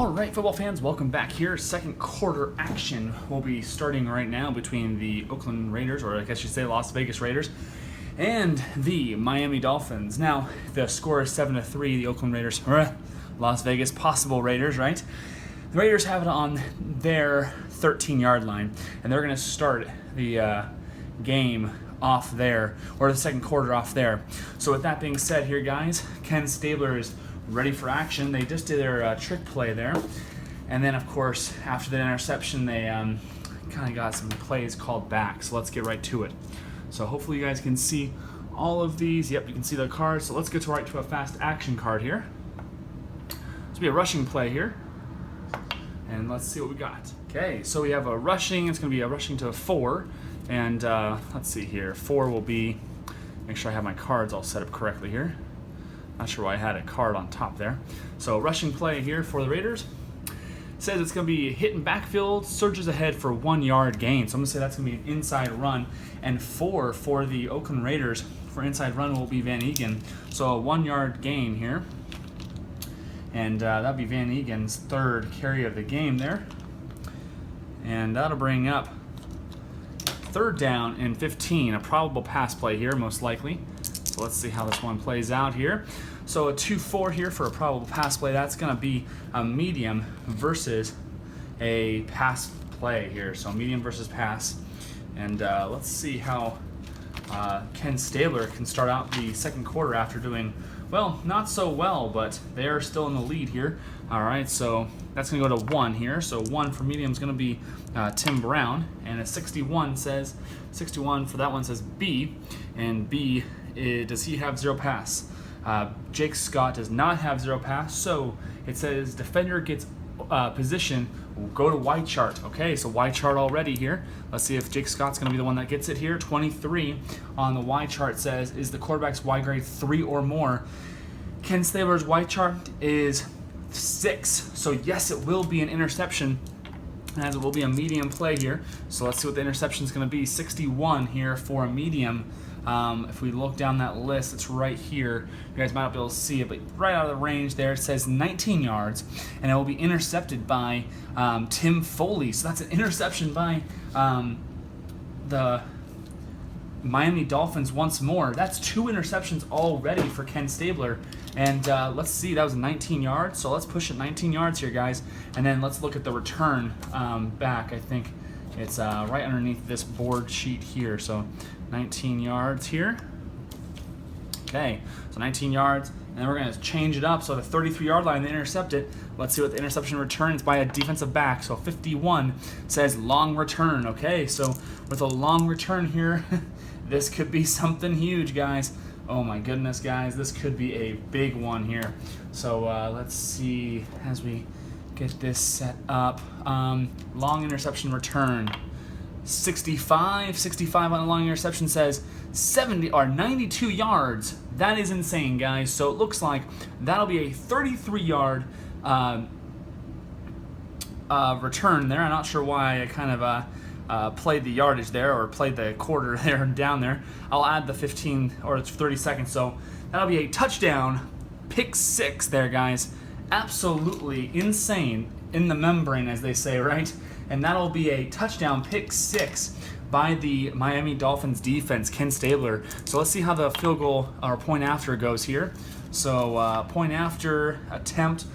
All right, football fans, welcome back here. Second quarter action will be starting right now between the Oakland Raiders, or I guess you'd say Las Vegas Raiders, and the Miami Dolphins. Now, the score is 7-3. The Oakland Raiders, or Las Vegas possible Raiders, right? The Raiders have it on their 13-yard line, and they're going to start the game off there, or the second quarter off there. So with that being said here, guys, Ken Stabler is ready for action. They just did their trick play there, and then of course after the interception they kind of got some plays called back. So let's get right to it. So hopefully you guys can see all of these. Yep, you can see the cards. So let's get right to a fast action card here. This will be a rushing play here, and let's see what we got. Okay, so we have a rushing. It's going to be a rushing to a 4, and let's see here. 4 will be, make sure I have my cards all set up correctly here. Not sure why I had a card on top there. So rushing play here for the Raiders. Says it's going to be hit in backfield, surges ahead for 1 yard gain. So I'm going to say that's going to be an inside run. And 4 for the Oakland Raiders for inside run will be Van Egan. So a 1 yard gain here. And that'll be Van Egan's third carry of the game there. And that'll bring up 3rd down and 15. A probable pass play here, most likely. So let's see how this one plays out here. So a 2-4 here for a probable pass play. That's going to be a medium versus a pass play here. So medium versus pass. And let's see how Ken Stabler can start out the second quarter after doing, well, not so well, but they are still in the lead here. All right, so that's going to go to 1 here. So 1 for medium is going to be Tim Brown. And a 61 for that one says B. And B, does he have 0 pass? Jake Scott does not have 0 pass, so it says defender gets position, we'll go to Y chart. Okay, so Y chart already here. Let's see if Jake Scott's going to be the one that gets it here. 23 on the Y chart says, is the quarterback's Y grade 3 or more? Ken Stabler's Y chart is 6, so yes, it will be an interception, as it will be a medium play here. So let's see what the interception is going to be. 61 here for a medium. If we look down that list, it's right here. You guys might not be able to see it, but right out of the range there, it says 19 yards, and it will be intercepted by Tim Foley. So that's an interception by the Miami Dolphins once more. That's 2 interceptions already for Ken Stabler. And let's see, that was 19 yards. So let's push it 19 yards here, guys. And then let's look at the return back. I think it's right underneath this board sheet here. So 19 yards here. Okay, so 19 yards, and then we're going to change it up. So the 33-yard line, they intercept it. Let's see what the interception return is by a defensive back. So 51 says long return. Okay, so with a long return here, this could be something huge, guys. Oh my goodness, guys, this could be a big one here. So let's see as we get this set up. Long interception return. 65 on a long interception says 70 or 92 yards. That is insane, guys. So it looks like that'll be a 33-yard return there. I'm not sure why I kind of played the yardage there, or played the quarter there and down there. I'll add the 15 or 30 seconds. So that'll be a touchdown, pick 6 there, guys. Absolutely insane in the membrane, as they say, right? And that'll be a touchdown, pick 6 by the Miami Dolphins defense, Ken Stabler. So let's see how the field goal or point after goes here. So point after attempt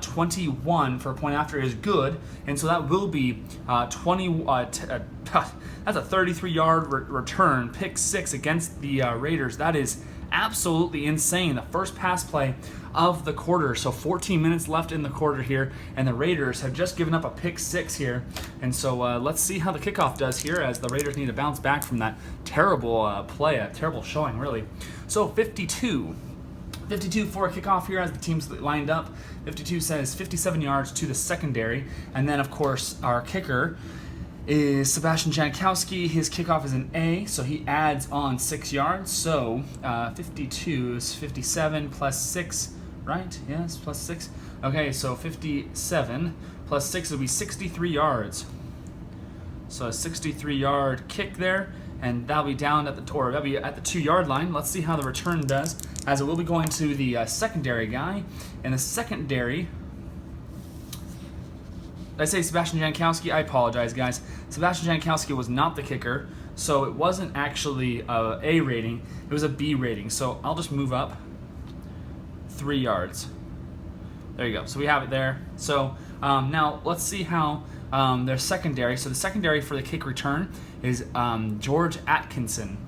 21 for point after is good, and so that will be 20. That's a 33-yard return, pick 6 against the Raiders. That is absolutely insane. The first pass play of the quarter. So 14 minutes left in the quarter here, and the Raiders have just given up a pick 6 here. And so let's see how the kickoff does here, as the Raiders need to bounce back from that terrible play, a terrible showing, really. So 52 for a kickoff here as the teams lined up. 52 says 57 yards to the secondary, and then of course our kicker is Sebastian Janikowski. His kickoff is an A, so he adds on 6 yards. So 52 is 57 plus 6, right? Yes, plus 6. Okay, so 57 plus 6 will be 63 yards. So a 63-yard kick there, and that'll be down at that'll be at the 2-yard line. Let's see how the return does, as it will be going to the secondary guy, and the secondary I say Sebastian Jankowski? I apologize, guys. Sebastian Jankowski was not the kicker, so it wasn't actually a A rating. It was a B rating. So I'll just move up 3 yards. There you go. So we have it there. So now let's see how their secondary. So the secondary for the kick return is George Atkinson.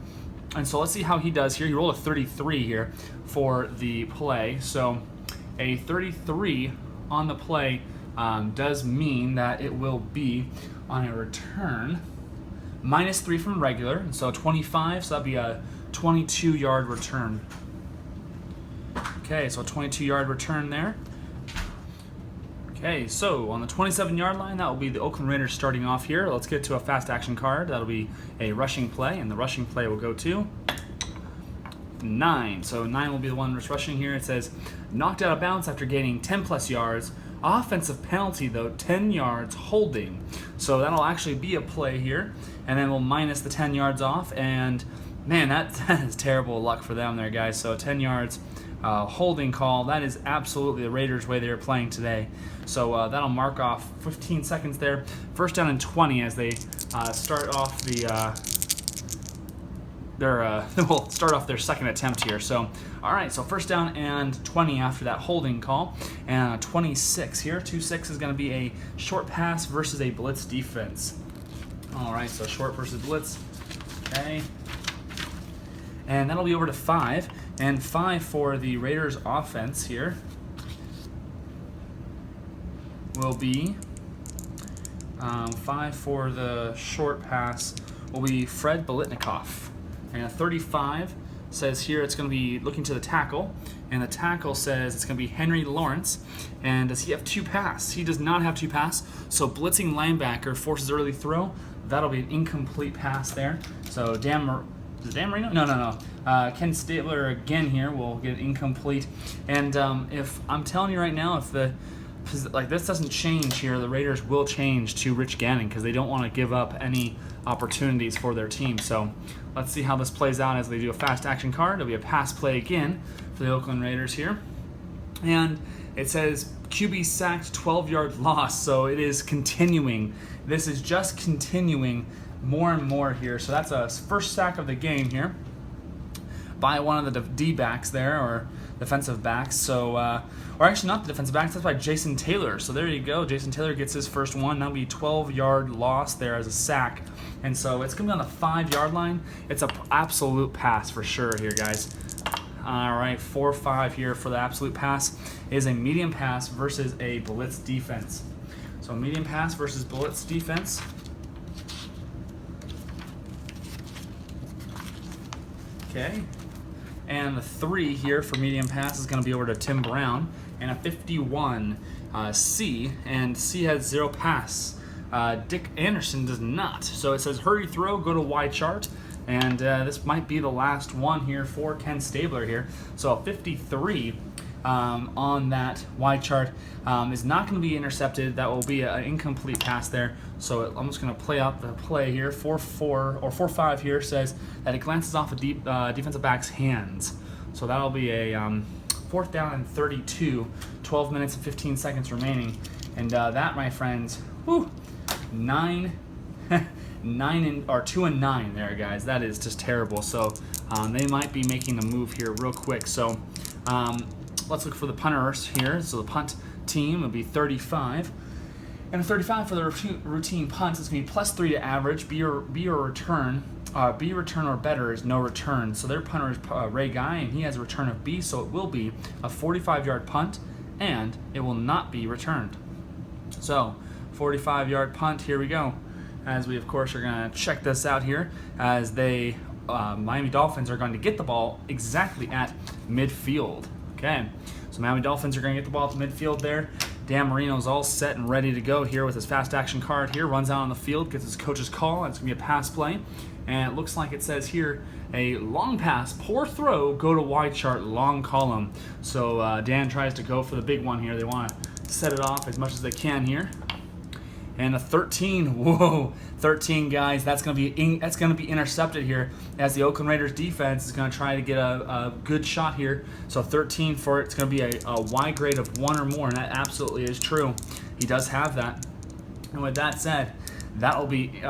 And so let's see how he does here. He rolled a 33 here for the play. So a 33 on the play does mean that it will be on a return -3 from regular, and so 25, so that'd be a 22-yard return. Okay, so a 22-yard return there. Okay, so on the 27-yard line, that will be the Oakland Raiders starting off here. Let's get to a fast action card. That'll be a rushing play, and the rushing play will go to 9. So 9 will be the one that's rushing here. It says, knocked out of bounds after gaining 10-plus yards. Offensive penalty, though, 10 yards holding. So that'll actually be a play here. And then we'll minus the 10 yards off. And, man, that is terrible luck for them there, guys. So 10 yards holding call. That is absolutely the Raiders' way they were playing today. So that'll mark off 15 seconds there. First down and 20 as they start off we'll start off their second attempt here. So, all right, so first down and 20 after that holding call, and 26 here. 2-6 is going to be a short pass versus a blitz defense. All right, so short versus blitz. Okay, and that'll be over to 5, and 5 for the Raiders offense here will be 5 for the short pass will be Fred Biletnikoff. And a 35 says here it's going to be looking to the tackle, and the tackle says it's going to be Henry Lawrence. And does he have 2 pass? He does not have 2 pass, so blitzing linebacker forces early throw. That'll be an incomplete pass there. So is it Dan Marino? No. Ken Stabler again here will get incomplete. And if I'm telling you right now, if this doesn't change here, the Raiders will change to Rich Gannon because they don't want to give up any opportunities for their team. So let's see how this plays out as they do a fast action card. It'll be a pass play again for the Oakland Raiders here. And it says QB sacked, 12-yard loss. So it is continuing. This is just continuing more and more here. So that's a first sack of the game here by one of the D-backs there, or defensive backs. So, or actually not the defensive backs, that's by Jason Taylor. So there you go. Jason Taylor gets his first one. That'll be a 12-yard loss there as a sack. And so it's going to be on the 5-yard line. It's an absolute pass for sure here, guys. All right, 4-5 here for the absolute pass is a medium pass versus a blitz defense. So medium pass versus blitz defense. Okay. And the 3 here for medium pass is going to be over to Tim Brown. And a 51 C, and C has 0 pass. Dick Anderson does not. So it says hurry throw, go to Y chart. And this might be the last one here for Ken Stabler here. So a 53 on that Y chart is not going to be intercepted. That will be an incomplete pass there. So I'm just going to play out the play here. 4-4 or 4-5 here says that it glances off a defensive back's hands. So that'll be a 4th down and 32, 12 minutes and 15 seconds remaining. And that, my friends, 2 and 9 there, guys. That is just terrible. So they might be making the move here real quick. So let's look for the punters here. So the punt team will be 35. And a 35 for the routine punt is going to be +3 to average. B or return. B return or better is no return. So their punter is Ray Guy, and he has a return of B. So it will be a 45-yard punt, and it will not be returned. So 45-yard punt. Here we go. As we, of course, are going to check this out here as they, Miami Dolphins are going to get the ball exactly at midfield. Okay, so Miami Dolphins are going to get the ball to midfield there. Dan Marino's all set and ready to go here with his fast action card here. Runs out on the field, gets his coach's call. It's going to be a pass play. And it looks like it says here, a long pass, poor throw, go to Y chart, long column. So Dan tries to go for the big one here. They want to set it off as much as they can here. And a 13, whoa, 13 guys. That's gonna be intercepted here as the Oakland Raiders defense is gonna try to get a good shot here. So 13 for it's gonna be a Y grade of 1 or more, and that absolutely is true. He does have that. And with that said, that will be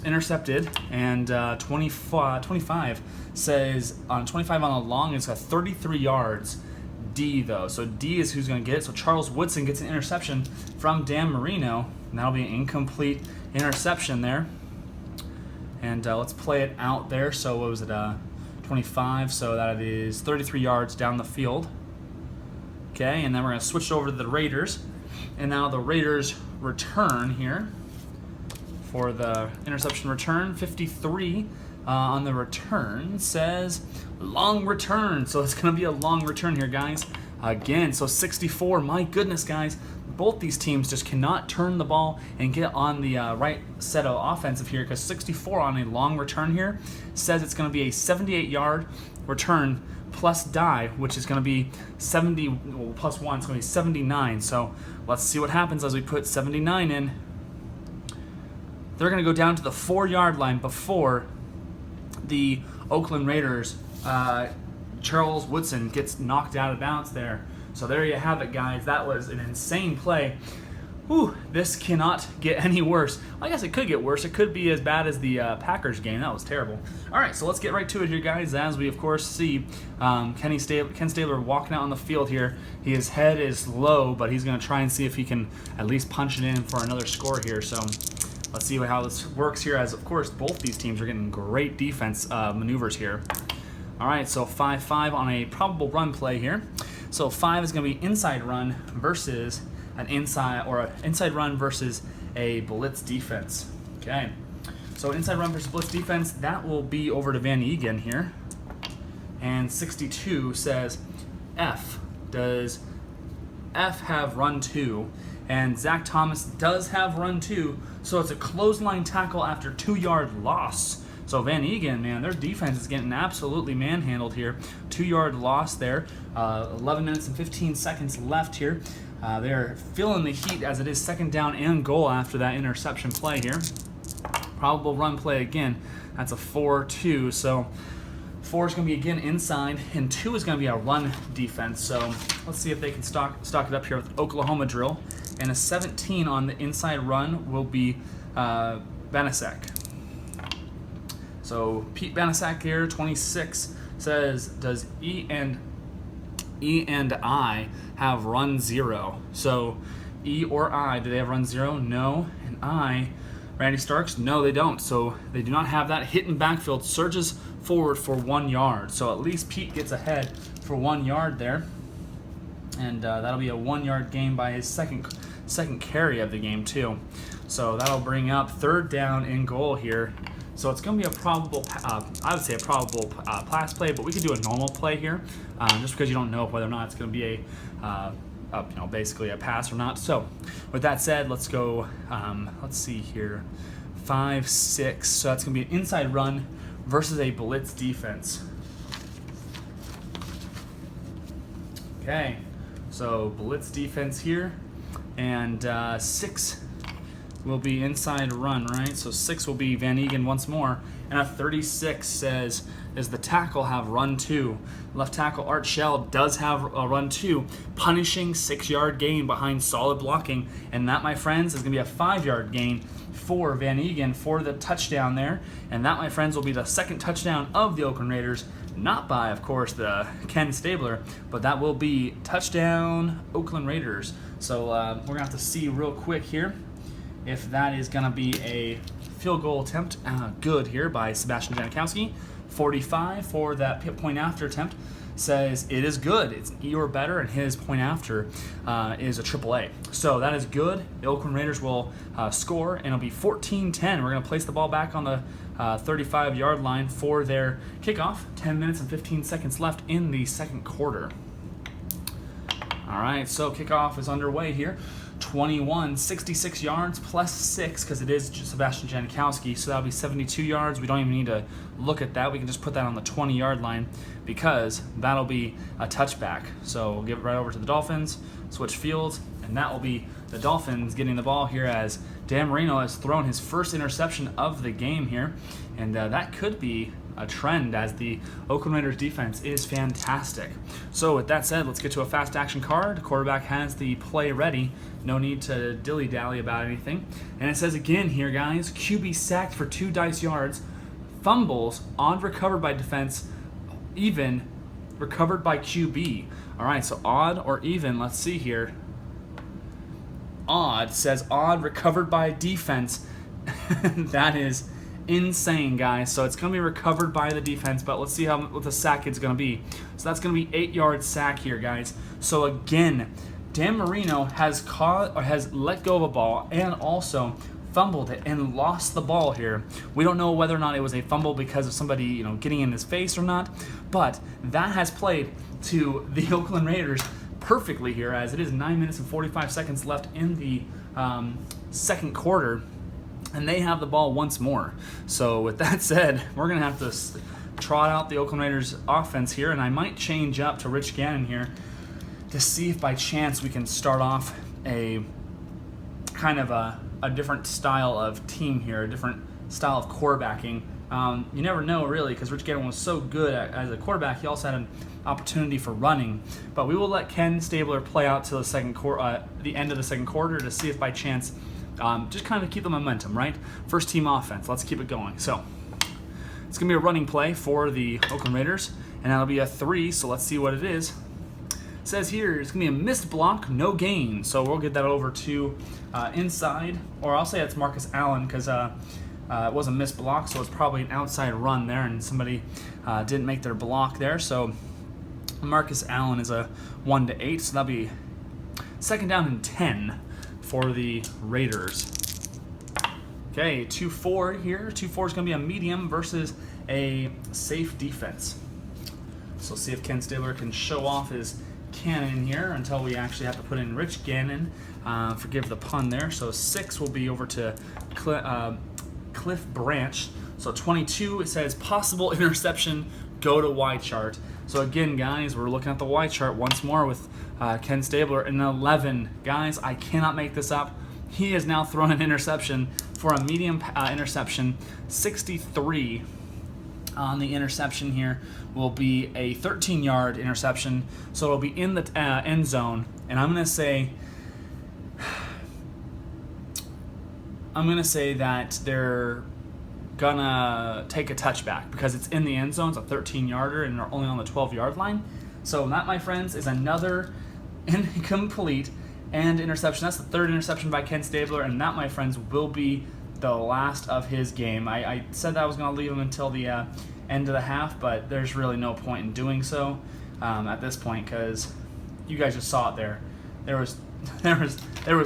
intercepted, and 25 says on 25 on the long, it's got 33 yards. D though, so D is who's going to get it. So Charles Woodson gets an interception from Dan Marino, and that'll be an incomplete interception there. And let's play it out there. So what was it? 25. So that is 33 yards down the field. Okay, and then we're going to switch over to the Raiders, and now the Raiders return here for the interception return. 53 on the return says long return, so it's going to be a long return here, guys. Again, so 64. My goodness, guys, both these teams just cannot turn the ball and get on the right set of offensive here, because 64 on a long return here says it's going to be a 78-yard return plus die, which is going to be 70, well, plus 1, it's going to be 79. So let's see what happens as we put 79 in. They're going to go down to the 4-yard line before the Oakland Raiders. Charles Woodson gets knocked out of bounds there. So there you have it, guys. That was an insane play. Whew, this cannot get any worse. I guess it could get worse. It could be as bad as the Packers game. That was terrible. All right, so let's get right to it here, guys, as we, of course, see Ken Stabler walking out on the field here. His head is low, but he's going to try and see if he can at least punch it in for another score here. So let's see how this works here, as, of course, both these teams are getting great defense maneuvers here. All right, so 5-5 on a probable run play here. So 5 is going to be inside run versus an inside run versus a blitz defense. Okay, so inside run versus blitz defense, that will be over to Van Egan here. And 62 says F. Does F have run 2? And Zach Thomas does have run 2, so it's a clothesline tackle after 2-yard loss. So Van Egan, man, their defense is getting absolutely manhandled here. 2-yard loss there. 11 minutes and 15 seconds left here. They're feeling the heat as it is second down and goal after that interception play here. Probable run play again. That's a 4-2. So 4 is going to be again inside, and 2 is going to be a run defense. So let's see if they can stock it up here with Oklahoma drill. And a 17 on the inside run will be Banasek. So Pete Banasek here, 26, says, does E and I have run 0? So E or I, do they have run 0? No. And I, Randy Starks, no, they don't. So they do not have that. Hit in backfield, surges forward for 1 yard. So at least Pete gets ahead for 1 yard there. And that'll be a 1-yard gain by his second carry of the game too. So that'll bring up third down and goal here. So it's going to be a probable, I would say a probable pass play, but we could do a normal play here, just because you don't know whether or not it's going to be basically a pass or not. So with that said, let's go, let's see here, 5-6. So that's going to be an inside run versus a blitz defense. Okay, so blitz defense here, and 6 will be inside run, right? So 6 will be Van Egan once more. And a 36 says, does the tackle have run 2? Left tackle Art Shell does have a run 2, punishing 6-yard gain behind solid blocking. And that, my friends, is going to be a 5-yard gain for Van Egan for the touchdown there. And that, my friends, will be the second touchdown of the Oakland Raiders. Not by, of course, the Ken Stabler, but that will be touchdown Oakland Raiders. So we're going to have to see real quick here if that is going to be a field goal attempt. Good here by Sebastian Janikowski. 45 for that point after attempt says it is good. It's an E or better, and his point after is a AAA. So that is good. The Oakland Raiders will score, and it'll be 14-10. We're going to place the ball back on the 35-yard line for their kickoff. 10 minutes and 15 seconds left in the second quarter. All right, so kickoff is underway here. 21, 66 yards plus 6, because it is Sebastian Janikowski, so that'll be 72 yards. We don't even need to look at that. We can just put that on the 20-yard line, because that'll be a touchback. So we'll give it right over to the Dolphins, switch fields, and that will be the Dolphins getting the ball here as Dan Marino has thrown his first interception of the game here. And that could be a trend as the Oakland Raiders defense is fantastic. So with that said, let's get to a fast action card. The quarterback has the play ready. No need to dilly-dally about anything. And it says again here, guys, QB sacked for 2 dice yards, fumbles, odd recovered by defense, even recovered by QB. All right, so odd or even, let's see here. Odd says odd recovered by defense. That is insane, guys. So it's going to be recovered by the defense, but let's see what the sack is going to be. So that's going to be 8-yard sack here, guys. So again, Dan Marino has let go of a ball and also fumbled it and lost the ball here. We don't know whether or not it was a fumble because of somebody, getting in his face or not, but that has played to the Oakland Raiders perfectly here, as it is 9 minutes and 45 seconds left in the second quarter, and they have the ball once more. So with that said, we're going to have to trot out the Oakland Raiders offense here, and I might change up to Rich Gannon here to see if by chance we can start off a kind of a different style of team here, a different style of quarterbacking. You never know, really, because Rich Gannon was so good as a quarterback. He also had an opportunity for running. But we will let Ken Stabler play out till the end of the second quarter to see if by chance, just kind of keep the momentum, right? First team offense. Let's keep it going. So it's going to be a running play for the Oakland Raiders, and that'll be a 3, so let's see what it is. It says here it's going to be a missed block, no gain. So we'll get that over to inside, or I'll say it's Marcus Allen because it was a missed block, so it's probably an outside run there, and somebody didn't make their block there. So Marcus Allen is a 1 to 8, so that'll be second down and 10 for the Raiders. Okay, 2-4 here. 2-4 is going to be a medium versus a safe defense. So let's see if Ken Stabler can show off his cannon here until we actually have to put in Rich Gannon. Forgive the pun there. So 6 will be over to Cliff Branch. So 22, it says possible interception, go to Y chart. So again, guys, we're looking at the Y chart once more with Ken Stabler. An 11. Guys, I cannot make this up. He has now thrown an interception for a medium interception. 63 on the interception here will be a 13-yard interception. So it'll be in the end zone. And I'm going to say that they're gonna take a touchback because it's in the end zone. It's a 13-yarder and they're only on the 12-yard line. So that, my friends, is another incomplete and interception. That's the third interception by Ken Stabler, and that, my friends, will be the last of his game. I said that I was going to leave him until the end of the half, but there's really no point in doing so at this point because you guys just saw it there. There was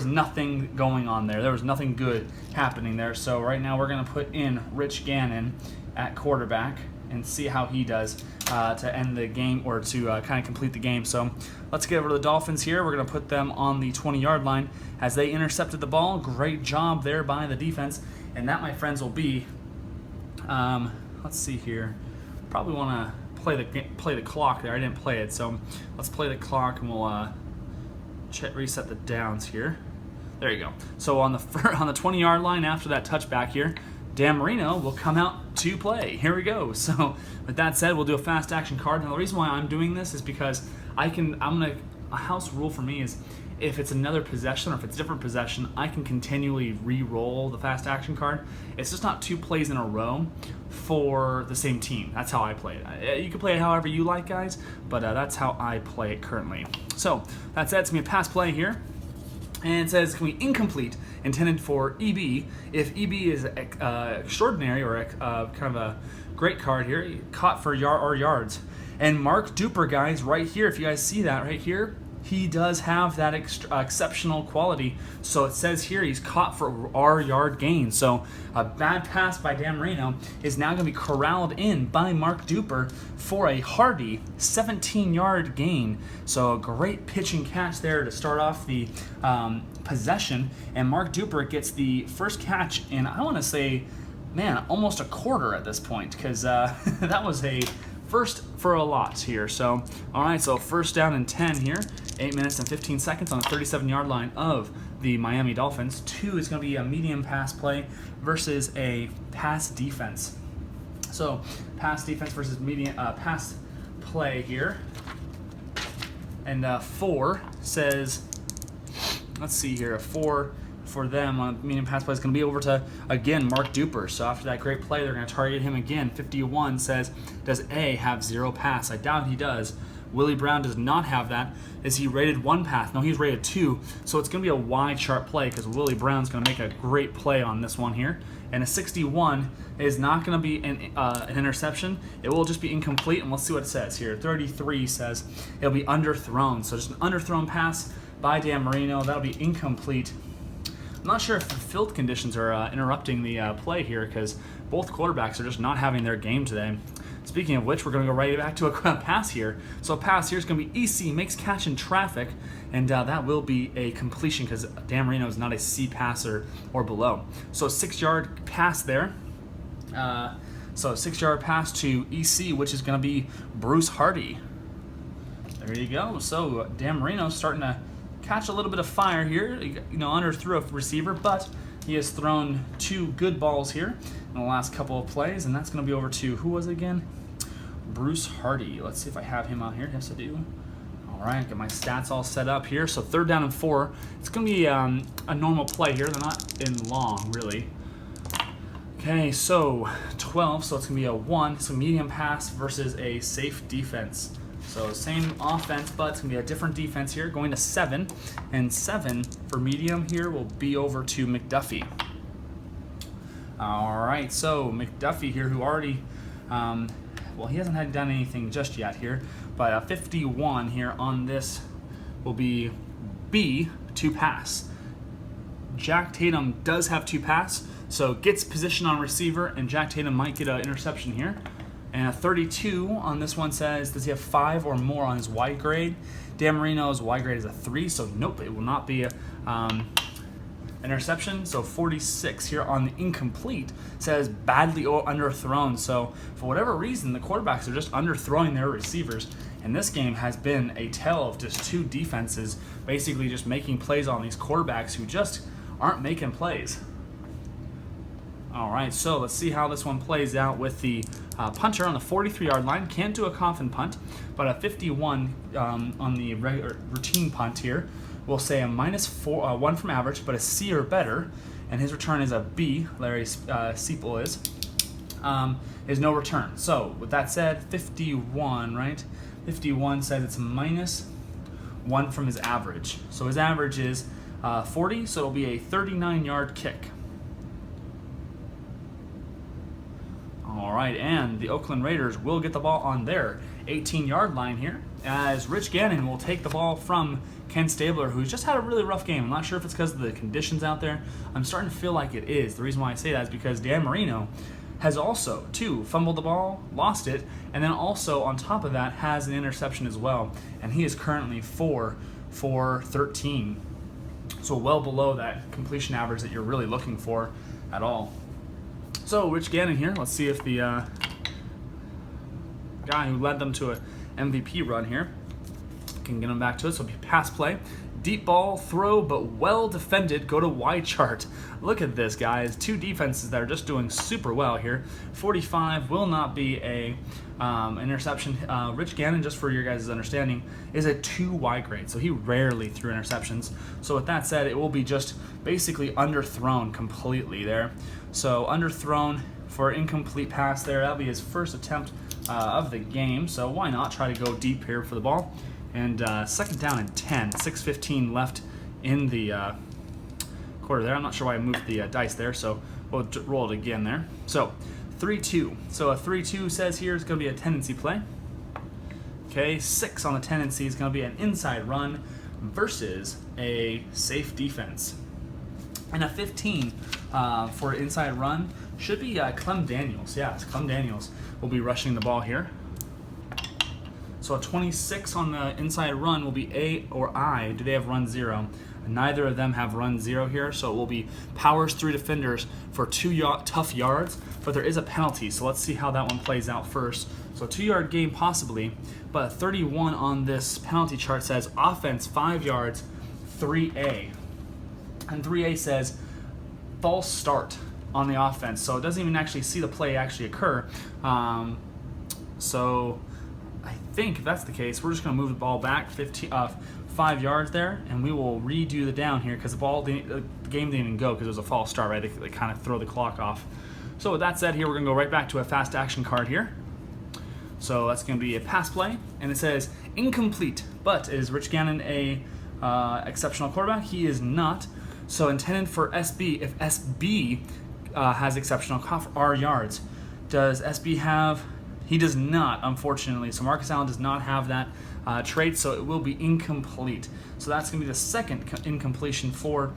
nothing going on there. There was nothing good happening there. So right now we're going to put in Rich Gannon at quarterback and see how he does to end the game, or to kind of complete the game. So let's get over to the Dolphins here. We're going to put them on the 20-yard line as they intercepted the ball. Great job there by the defense. And that, my friends, will be, let's see here. Probably want to play the clock there. I didn't play it, so let's play the clock and we'll reset the downs here. There you go. So on the 20-yard line after that touchback here, Dan Marino will come out to play. Here we go. So with that said, we'll do a fast action card. Now the reason why I'm doing this is because a house rule for me is if it's another possession or if it's a different possession, I can continually re-roll the fast action card. It's just not 2 plays in a row for the same team. That's how I play it. You can play it however you like, guys, but that's how I play it currently. So that said, it's going to be a pass play here. And it says it's going to be incomplete, intended for EB. If EB is extraordinary or kind of a great card here, caught for yards. And Mark Duper, guys, right here, if you guys see that right here, he does have that exceptional quality. So it says here he's caught for R-yard gain. So a bad pass by Dan Marino is now going to be corralled in by Mark Duper for a hearty 17-yard gain. So a great pitch and catch there to start off the possession. And Mark Duper gets the first catch in, I want to say, man, almost a quarter at this point, because that was a first for a lot here. So, all right, so first down and 10 here. 8 minutes and 15 seconds on the 37-yard line of the Miami Dolphins. 2 is going to be a medium pass play versus a pass defense. So pass defense versus medium pass play here. And 4 says, let's see here, 4 for them on medium pass play is going to be over to, again, Mark Duper. So after that great play, they're going to target him again. 51 says, does A have 0 pass? I doubt he does. Willie Brown does not have that. Is he rated 1 pass? No, he's rated 2. So it's going to be a Y chart play because Willie Brown's going to make a great play on this one here. And a 61 is not going to be an interception. It will just be incomplete, and let's see what it says here. 33 says it'll be underthrown. So just an underthrown pass by Dan Marino. That'll be incomplete. I'm not sure if the field conditions are interrupting the play here because both quarterbacks are just not having their game today. Speaking of which, we're going to go right back to a pass here. So a pass here is going to be EC, makes catch in traffic, and that will be a completion because Dan Marino is not a C passer or below. So a 6-yard pass there. So a 6-yard pass to EC, which is going to be Bruce Hardy. There you go. So Dan Marino starting to catch a little bit of fire here. Underthrew a receiver, but he has thrown 2 good balls here in the last couple of plays, and that's going to be over to, who was it again? Bruce Hardy. Let's see if I have him out here. Yes, I do. All right, get my stats all set up here. So 3rd down and 4. It's going to be a normal play here. They're not in long, really. Okay, so 12. So it's going to be a 1. So medium pass versus a safe defense. So same offense, but it's going to be a different defense here. Going to 7. And 7 for medium here will be over to McDuffie. All right, so McDuffie here, who already, he hasn't done anything just yet here, but 51 here on this will be B, 2 pass. Jack Tatum does have 2 pass, so gets position on receiver, and Jack Tatum might get an interception here. And a 32 on this one says, does he have 5 or more on his Y grade? Dan Marino's Y grade is a 3, so nope, it will not be a interception. So 46 here on the incomplete says badly underthrown. So for whatever reason, the quarterbacks are just underthrowing their receivers. And this game has been a tale of just 2 defenses basically just making plays on these quarterbacks who just aren't making plays. All right, so let's see how this one plays out with the punter on the 43-yard line. Can't do a coffin punt, but a 51 on the regular routine punt here. We'll say a -1 from average, but a C or better, and his return is a B. Larry Seipel is no return. So with that said, 51, right? 51 says it's -1 from his average. So his average is 40, so it'll be a 39-yard kick. All right, and the Oakland Raiders will get the ball on their 18-yard line here, as Rich Gannon will take the ball from Ken Stabler, who's just had a really rough game. I'm not sure if it's because of the conditions out there. I'm starting to feel like it is. The reason why I say that is because Dan Marino has also, too, fumbled the ball, lost it, and then also, on top of that, has an interception as well. And he is currently 4 for 13. So well below that completion average that you're really looking for at all. So, Rich Gannon here. Let's see if the guy who led them to an MVP run here can get them back to it. So, it'll be pass play. Deep ball, throw, but well defended. Go to Y chart. Look at this, guys. 2 defenses that are just doing super well here. 45 will not be a interception. Rich Gannon, just for your guys' understanding, is a 2 Y grade, so he rarely threw interceptions. So with that said, it will be just basically underthrown completely there. So underthrown for incomplete pass there. That'll be his first attempt of the game. So why not try to go deep here for the ball? And 2nd down and 10, 6:15 left in the quarter there. I'm not sure why I moved the dice there, so we'll roll it again there. So 3-2. So a 3-2 says here is going to be a tendency play. Okay, 6 on the tendency is going to be an inside run versus a safe defense. And a 15 for inside run should be Clem Daniels. Yeah, it's Clem Daniels will be rushing the ball here. So a 26 on the inside run will be A or I. Do they have run 0? Neither of them have run 0 here, so it will be powers through defenders for 2 tough yards, but there is a penalty, so let's see how that one plays out first. So a 2-yard gain possibly, but 31 on this penalty chart says offense 5 yards, 3A. And 3A says false start on the offense. So it doesn't even actually see the play actually occur. So I think if that's the case, we're just going to move the ball back 5 yards there, and we will redo the down here because the game didn't even go because it was a false start, right? They kind of throw the clock off. So with that said, here we're going to go right back to a fast action card here. So that's going to be a pass play, and it says incomplete. But is Rich Gannon a exceptional quarterback? He is not. So intended for SB. If SB has exceptional R yards, does SB have? He does not, unfortunately. So Marcus Allen does not have that trait, so it will be incomplete. So that's going to be the second incompletion for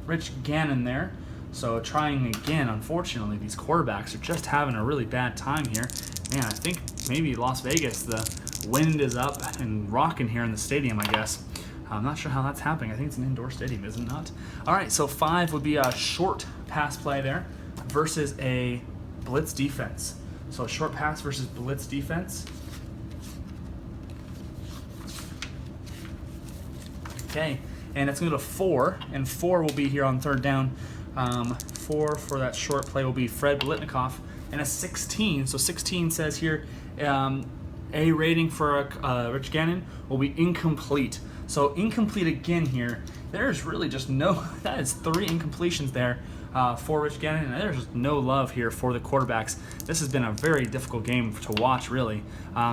Rich Gannon there. So trying again, unfortunately, these quarterbacks are just having a really bad time here. Man, I think maybe Las Vegas, the wind is up and rocking here in the stadium, I guess. I'm not sure how that's happening. I think it's an indoor stadium, is it not? All right, so 5 would be a short pass play there versus a blitz defense. So a short pass versus blitz defense. Okay, and it's going to go to 4, and 4 will be here on third down. 4 for that short play will be Fred Blitnikoff, and a 16. So 16 says here, a rating for Rich Gannon will be incomplete. So incomplete again here. There's really just no, that is 3 incompletions there for Rich Gannon, and there's just no love here for the quarterbacks. This has been a very difficult game to watch, really.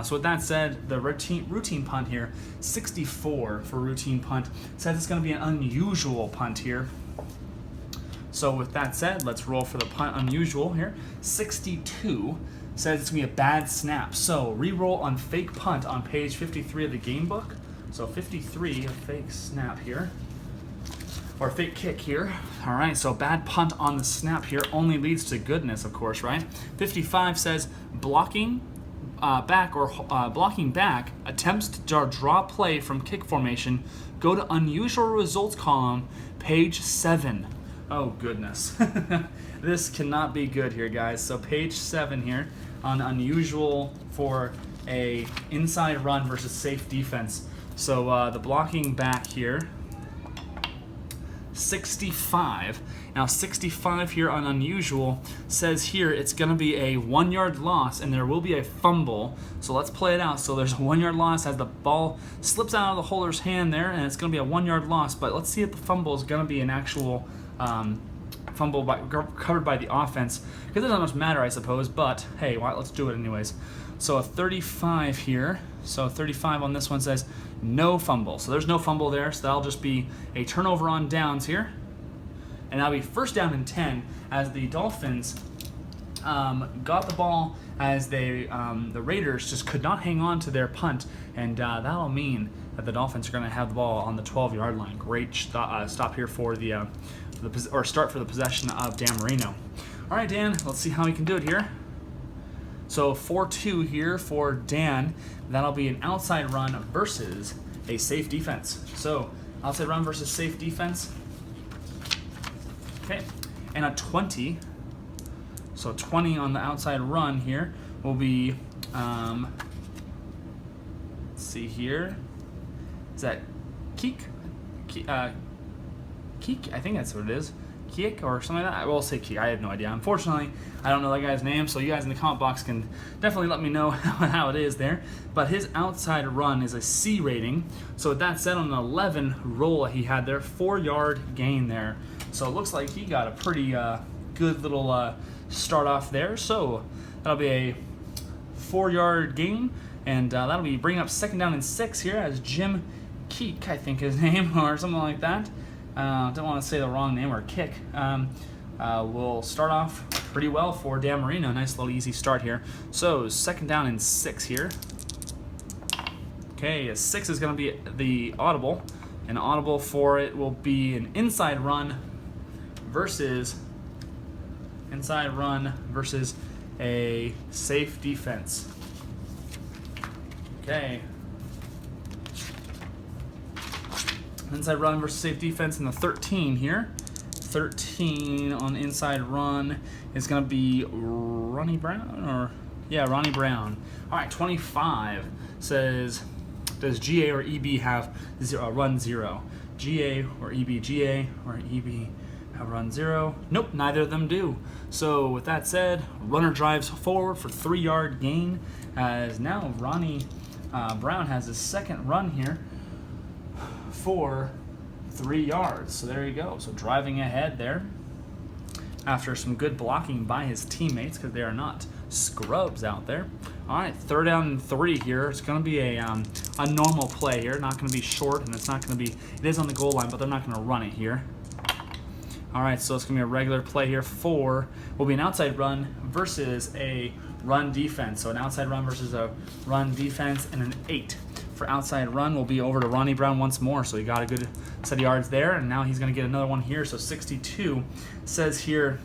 So with that said, the routine punt here, 64 for routine punt, says it's going to be an unusual punt here. So with that said, let's roll for the punt unusual here. 62 says it's going to be a bad snap. So re-roll on fake punt on page 53 of the game book. So 53, a fake snap here. Or fake kick here. All right, so bad punt on the snap here only leads to goodness, of course, right? 55 says blocking back attempts to draw play from kick formation. Go to unusual results column, page 7. Oh, goodness. This cannot be good here, guys. So page 7 here on unusual for a inside run versus safe defense. So the blocking back here, 65. Now 65 here on unusual says here it's going to be a 1 yard loss and there will be a fumble. So let's play it out. So there's a 1 yard loss as the ball slips out of the holder's hand there, and it's going to be a 1 yard loss. But let's see if the fumble is going to be an actual fumble covered by the offense, because it doesn't much matter, I suppose, but hey, let's do it anyways. So a 35 here. So 35 on this one says no fumble. So there's no fumble there, so that'll just be a turnover on downs here. And that'll be first down and 10 as the Dolphins got the ball as the Raiders just could not hang on to their punt, and that'll mean that the Dolphins are going to have the ball on the 12-yard line. Great stop here for the start for the possession of Dan Marino. All right, Dan, let's see how he can do it here. So 4-2 here for Dan. That'll be an outside run versus a safe defense. So outside run versus safe defense. Okay, and a 20. So 20 on the outside run here will be, let's see here. Is that Keek? Keek, I think that's what it is. Keek or something like that. I will say Keek. I have no idea. Unfortunately, I don't know that guy's name, so you guys in the comment box can definitely let me know how it is there. But his outside run is a C rating. So with that said, on an 11 roll he had there, 4-yard gain there. So it looks like he got a pretty good little start off there. So that'll be a 4-yard gain, and that'll be bringing up second down and 6 here as Jim Keek, I think his name, or something like that. Don't want to say the wrong name, or kick. Will start off pretty well for Dan Marino. Nice little easy start here. So second down and 6 here. Okay, a 6 is going to be the audible. An audible for it will be an inside run versus a safe defense. Okay. Inside run versus safe defense in the 13 here. 13 on inside run is going to be Ronnie Brown, Ronnie Brown. All right, 25 says, does GA or EB have run 0? GA or EB, GA or EB have run 0. Nope, neither of them do. So with that said, runner drives forward for 3-yard gain, as now Ronnie Brown has his second run here for 3 yards. So there you go. So driving ahead there after some good blocking by his teammates, because they are not scrubs out there. All right, 3rd down and 3 here. It's going to be a normal play here. Not going to be short, and it's not going to be. It is on the goal line, but they're not going to run it here. All right, so it's going to be a regular play here. Will be an outside run versus a run defense. So an outside run versus a run defense, and an 8 for outside run will be over to Ronnie Brown once more. So he got a good set of yards there, and now he's going to get another one here. So 62 says here,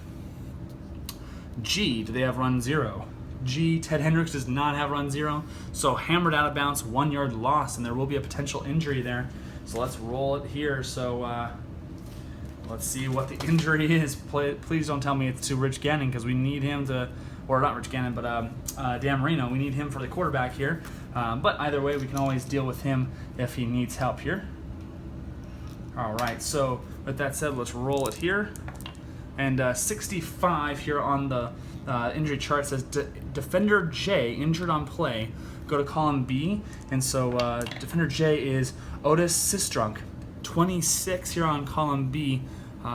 G, do they have run 0? G, Ted Hendricks does not have run 0. So hammered out of bounds, 1-yard loss, and there will be a potential injury there. So let's roll it here. So let's see what the injury is. Please don't tell me it's to Rich Gannon, because we need him to, or not Rich Gannon, but Dan Marino. We need him for the quarterback here. But either way, we can always deal with him if he needs help here. All right, so with that said, let's roll it here. And 65 here on the injury chart says Defender J injured on play. Go to column B, and so Defender J is Otis Sistrunk. 26 here on column B.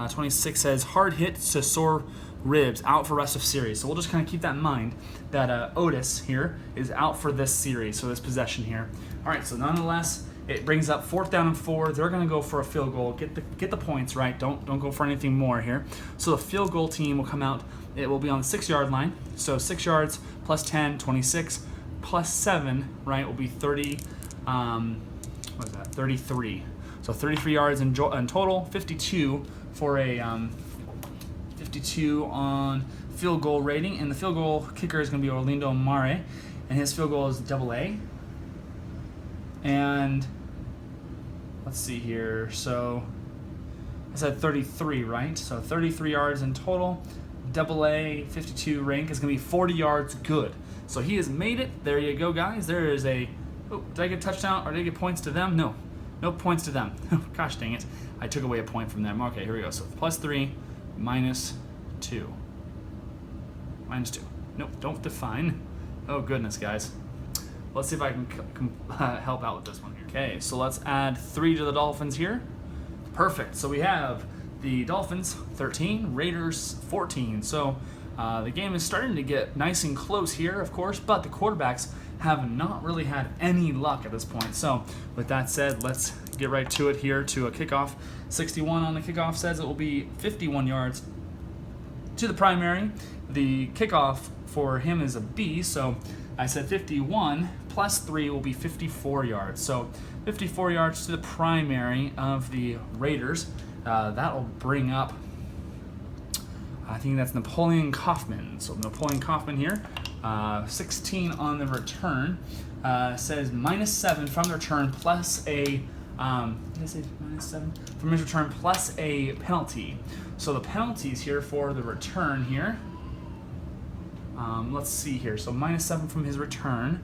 26 says hard hit to sore ribs, out for rest of series. So we'll just kind of keep that in mind that Otis here is out for this series, so this possession here. All right, so nonetheless, it brings up 4th down and 4. They're going to go for a field goal. Get the points right. Don't go for anything more here. So the field goal team will come out. It will be on the 6-yard line. So 6 yards plus 10, 26 plus 7, right, will be 30. What is that? 33. So 33 yards in total. 52 for a 52 on field goal rating, and the field goal kicker is going to be Orlando Mare, and his field goal is AA. And let's see here. So I said 33, right? So 33 yards in total. AA 52 rank is going to be 40 yards good. So he has made it. There you go, guys. There is a. Oh, did I get a touchdown or did I get points to them? No. No points to them. Gosh dang it. I took away a point from them. Okay, here we go. So +3, -2. -2. Nope, don't define. Oh, goodness, guys. Let's see if I can help out with this one here. Okay, so let's add 3 to the Dolphins here. Perfect. So we have the Dolphins 13, Raiders 14. So the game is starting to get nice and close here, of course, but the quarterbacks have not really had any luck at this point. So with that said, let's get right to it here to a kickoff. 61 on the kickoff says it will be 51 yards to the primary. The kickoff for him is a B, so I said 51 plus 3 will be 54 yards. So 54 yards to the primary of the Raiders. That will bring up, I think that's Napoleon Kaufman. So Napoleon Kaufman here. 16 on the return. Says -7 from the return plus a, did I say -7? From his return plus a penalty. So the penalties here for the return here, let's see here. So -7 from his return.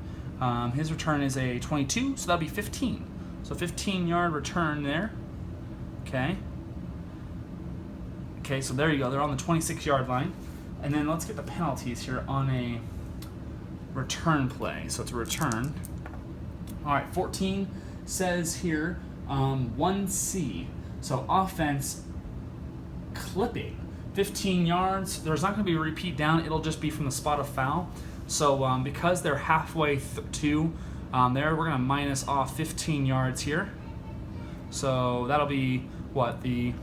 His return is a 22, so that'll be 15. So 15-yard return there. Okay. Okay, so there you go. They're on the 26-yard line. And then let's get the penalties here on a return play. So it's a return. All right, 14 says here 1C. So offense clipping. 15 yards. There's not going to be a repeat down. It'll just be from the spot of foul. So because they're halfway to there, we're going to minus off 15 yards here. So that'll be what? The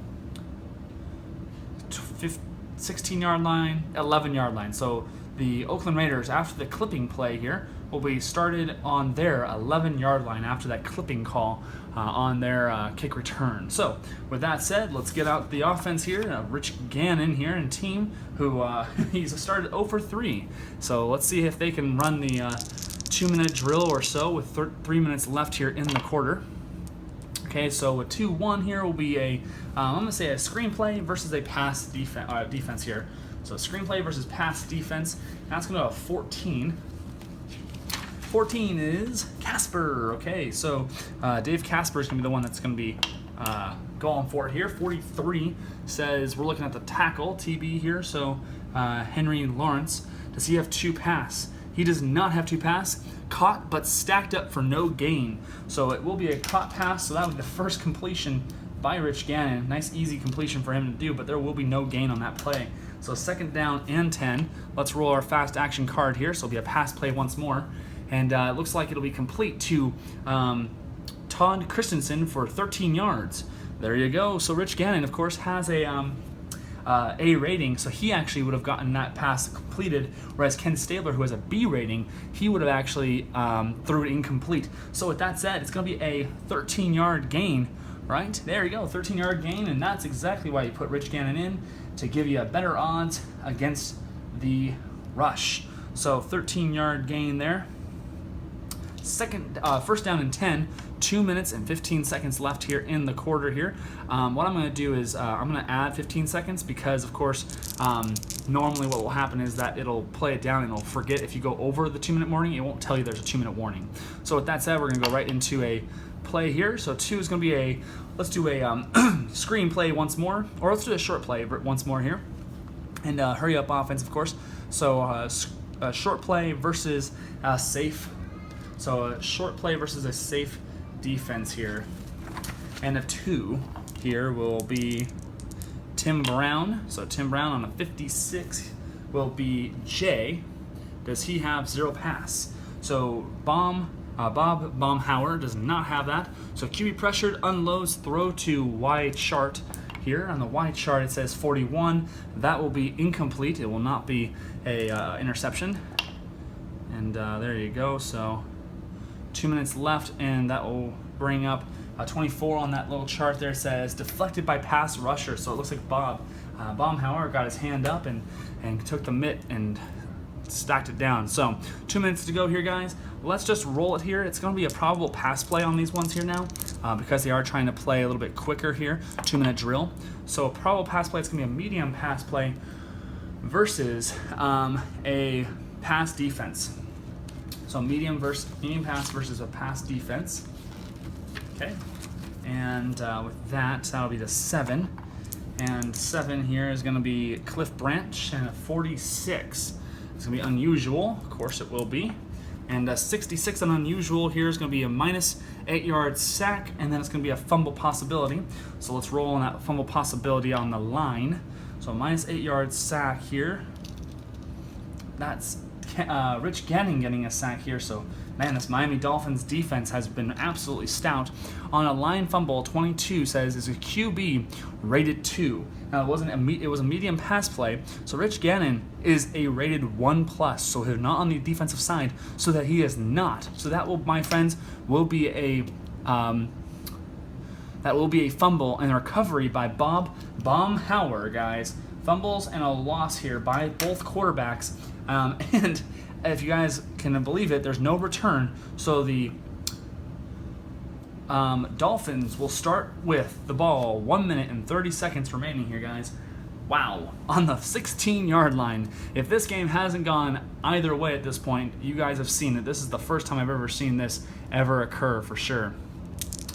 16-yard line, 11-yard line. So the Oakland Raiders, after the clipping play here, will be started on their 11-yard line after that clipping call on their kick return. So with that said, let's get out the offense here. Rich Gannon here and team, who he's started 0 for 3. So let's see if they can run the 2-minute drill or so with 3 minutes left here in the quarter. Okay, so a 2-1 here will be a, I'm going to say a screenplay versus a pass defense here. So screenplay versus pass defense. That's going to go 14. 14 is Casper. Okay, so Dave Casper is going to be the one that's going to be going for it here. 43 says we're looking at the tackle, TB here. So Henry Lawrence, does he have 2 pass? He does not have 2 pass. Caught but stacked up for no gain. So it will be a caught pass. So that was the first completion by Rich Gannon. Nice easy completion for him to do, but there will be no gain on that play. So 2nd down and 10. Let's roll our fast action card here. So it'll be a pass play once more. And it looks like it'll be complete to Todd Christensen for 13 yards. There you go. So Rich Gannon, of course, has a rating, so he actually would have gotten that pass completed, whereas Ken Stabler, who has a B rating, he would have actually threw it incomplete. So with that said, it's going to be a 13-yard gain, right? There you go, 13-yard gain, and that's exactly why you put Rich Gannon in, to give you a better odds against the rush. So 13-yard gain there. First down and 10, 2 minutes and 15 seconds left here in the quarter here. What I'm going to do is I'm going to add 15 seconds because, of course, normally what will happen is that it'll play it down and it'll forget if you go over the 2-minute warning, it won't tell you there's a 2-minute warning. So with that said, we're going to go right into a play here. So 2 is going to be let's do a screen play once more, or let's do a short play once more here. And hurry up offense, of course. So a short play versus a safe. So a short play versus a safe defense here. And a 2 here will be Tim Brown. So Tim Brown on a 56 will be Jay. Does he have 0 pass? So Bob Baumhauer does not have that. So QB pressured, unloads, throw to Y chart. Here on the Y chart it says 41. That will be incomplete. It will not be a interception. And there you go. So 2 minutes left, and that will bring up 24 on that little chart there. Says deflected by pass rusher. So it looks like Baumhauer got his hand up and took the mitt and stacked it down. So 2 minutes to go here, guys. Let's just roll it here. It's going to be a probable pass play on these ones here now because they are trying to play a little bit quicker here. 2-minute drill. So a probable pass play, it's going to be a medium pass play versus a pass defense. So medium pass versus a pass defense. Okay, and with that, that'll be the 7. And 7 here is going to be Cliff Branch, and a 46. It's going to be unusual, of course it will be. And a 66 on unusual here is going to be a -8-yard sack, and then it's going to be a fumble possibility. So let's roll on that fumble possibility on the line. So -8-yard sack here. That's Rich Gannon getting a sack here. So man, this Miami Dolphins defense has been absolutely stout. On a line fumble, 22 says is a QB rated 2. Now it was a medium pass play, so Rich Gannon is a rated 1+, so he's not on the defensive side, so that he is not. So that will, my friends, will be a fumble and a recovery by Bob Baumhauer, guys. Fumbles and a loss here by both quarterbacks. And if you guys can believe it, there's no return. So the Dolphins will start with the ball. 1 minute and 30 seconds remaining here, guys. Wow, on the 16-yard line. If this game hasn't gone either way at this point, you guys have seen it. This is the first time I've ever seen this ever occur for sure.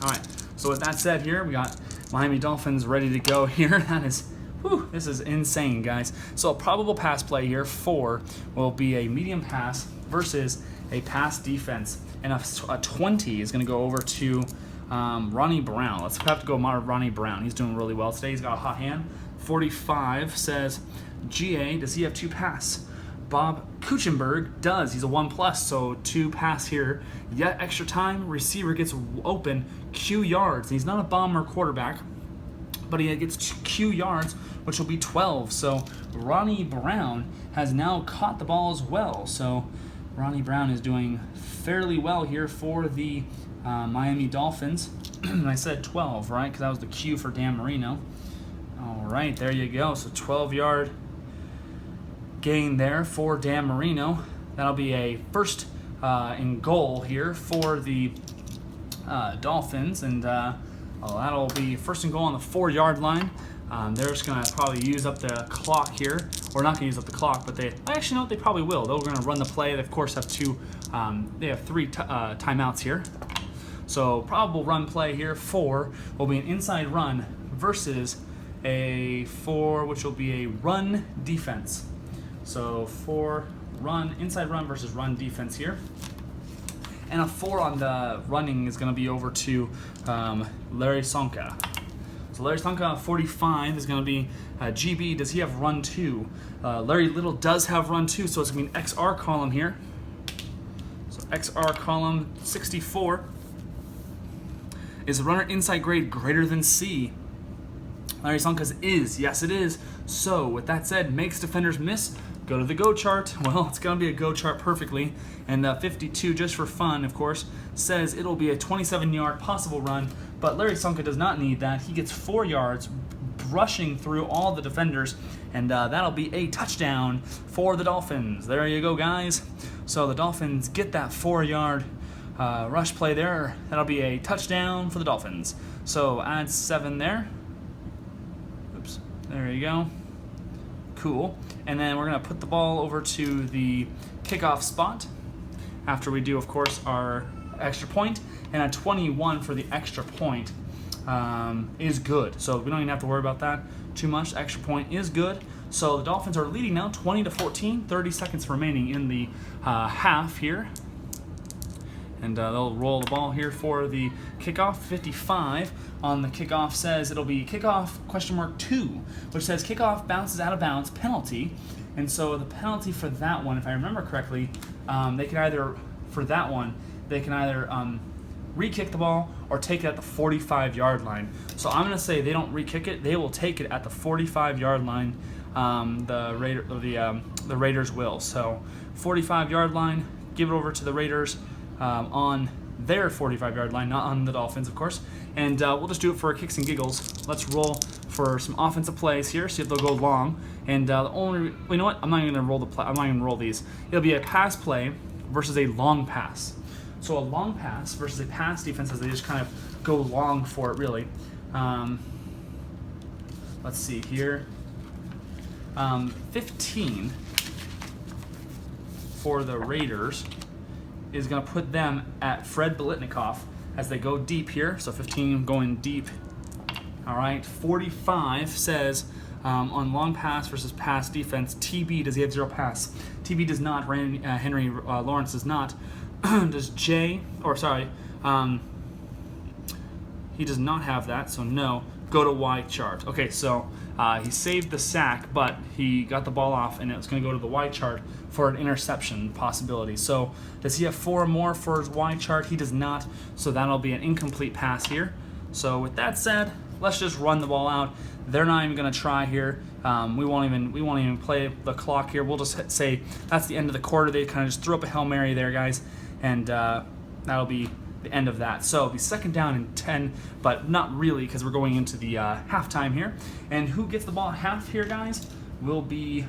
All right, so with that said here, we got Miami Dolphins ready to go here. That is... whew, this is insane, guys. So a probable pass play here, 4, will be a medium pass versus a pass defense. And a 20 is going to go over to Ronnie Brown. Let's have to go Ronnie Brown. He's doing really well today. He's got a hot hand. 45 says, GA, does he have 2 pass? Bob Kuchenberg does. He's a 1+, so 2 pass here. Yet extra time, receiver gets open, Q yards. He's not a bomber quarterback, but he gets Q yards, which will be 12. So Ronnie Brown has now caught the ball as well. So Ronnie Brown is doing fairly well here for the Miami Dolphins. And I said 12, right? Because that was the Q for Dan Marino. All right, there you go. So 12-yard gain there for Dan Marino. That'll be a first and goal here for the Dolphins. And that'll be first and goal on the 4-yard line. They're just going to probably use up the clock here. Or not going to use up the clock, but they actually know they probably will. They're going to run the play. They, of course, have 3 timeouts here. So probable run play here 4 will be an inside run versus a 4, which will be a run defense. So 4 run, inside run versus run defense here. And a 4 on the running is going to be over to Larry Sonka. So Larry Sonka 45 is going to be GB. Does he have run 2? Larry Little does have run 2, so it's going to be an XR column here. So XR column 64. Is the runner inside grade greater than C? Larry Sonka's is. Yes, it is. So with that said, makes defenders miss. Go to the go chart. Well, it's going to be a go chart perfectly. And 52, just for fun, of course, says it'll be a 27-yard possible run. But Larry Sonka does not need that. He gets 4 yards, brushing through all the defenders. And that'll be a touchdown for the Dolphins. There you go, guys. So the Dolphins get that 4-yard rush play there. That'll be a touchdown for the Dolphins. So add 7 there. Oops. There you go. Cool. And then we're going to put the ball over to the kickoff spot after we do, of course, our extra point. And a 21 for the extra point is good. So we don't even have to worry about that too much. Extra point is good. So the Dolphins are leading now 20-14. 30 seconds remaining in the half here. And they'll roll the ball here for the kickoff. 55 on the kickoff says it'll be kickoff (2), which says kickoff bounces out of bounds penalty. And so the penalty for that one, if I remember correctly, they can either re-kick the ball or take it at the 45-yard line. So I'm going to say they don't re-kick it; they will take it at the 45-yard line. The Raiders will. So 45-yard line, give it over to the Raiders. On their 45-yard line, not on the Dolphins, of course. And we'll just do it for kicks and giggles. Let's roll for some offensive plays here, see if they'll go long. And you know what? I'm not even gonna roll I'm not even gonna roll these. It'll be a pass play versus a long pass. So a long pass versus a pass defense as they just kind of go long for it, really. Let's see here. 15 for the Raiders is going to put them at Fred Biletnikoff as they go deep here. So 15 going deep. All right, 45 says on long pass versus pass defense, TB, does he have 0 pass? TB does not. Henry Lawrence does not. Does he does not have that, so no. Go to Y chart. Okay, so he saved the sack, but he got the ball off, and it was going to go to the Y chart for an interception possibility. So does he have 4 more for his Y chart? He does not, so that'll be an incomplete pass here. So with that said, let's just run the ball out. They're not even going to try here. We won't even play the clock here. We'll just say that's the end of the quarter. They kind of just threw up a Hail Mary there, guys, and that'll be the end of that. So it'll be 2nd down and 10, but not really because we're going into the halftime here. And who gets the ball at half here, guys, will be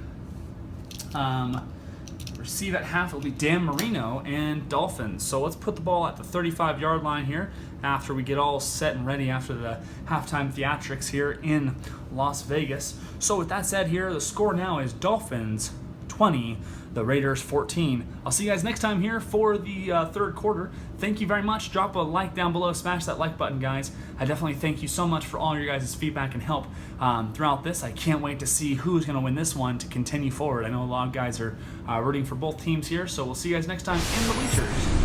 receive at half. It'll be Dan Marino and Dolphins. So let's put the ball at the 35-yard line here after we get all set and ready after the halftime theatrics here in Las Vegas. So with that said here, the score now is Dolphins 20, the Raiders 14. I'll see you guys next time here for the 3rd quarter. Thank you very much. Drop a like down below. Smash that like button, guys. I definitely thank you so much for all your guys' feedback and help throughout this. I can't wait to see who's going to win this one to continue forward. I know a lot of guys are rooting for both teams here, so we'll see you guys next time in the bleachers.